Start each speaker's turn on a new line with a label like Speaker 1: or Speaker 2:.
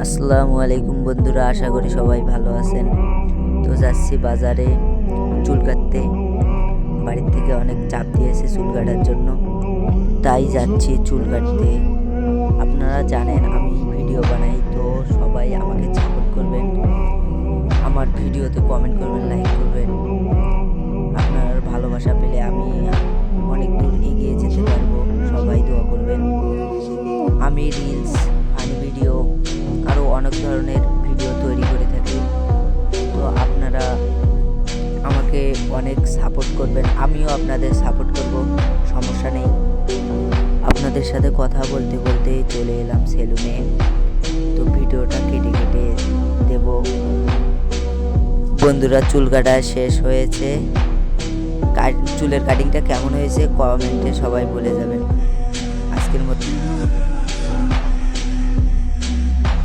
Speaker 1: আসসালামু আলাইকুম বন্ধুরা, আশা করি সবাই ভালো আছেন। তো যাচ্ছি বাজারে চুল কাটতে। বাড়ির থেকে অনেক চাপ দিয়েছে চুল কাটার জন্য, তাই যাচ্ছি চুল কাটতে। আপনারা জানেন আমি ভিডিও বানাই, তো সবাই আমাকে সাপোর্ট করবেন, আমার ভিডিওতে কমেন্ট করবেন, লাইক করবেন। আপনার ভালোবাসা পেলে আমি অনেক দূর এগিয়ে যেতে পারবো। সবাই দোয়া করবেন। আমি রিলস, ফানি ভিডিও, আরও অনেক ধরনের ভিডিও তৈরি করে থাকি। তো আপনারা আমাকে অনেক সাপোর্ট করবেন, আমিও আপনাদের সাপোর্ট করব, সমস্যা নেই। আপনাদের সাথে কথা বলতে বলতে চলে এলাম সেলুনে। তো ভিডিওটা কেটে কেটে দেব। বন্ধুরা, চুল কাটা শেষ হয়েছে। চুলের কাটিংটা কেমন হয়েছে কমেন্টে সবাই বলে যাবেন। আজকের মতো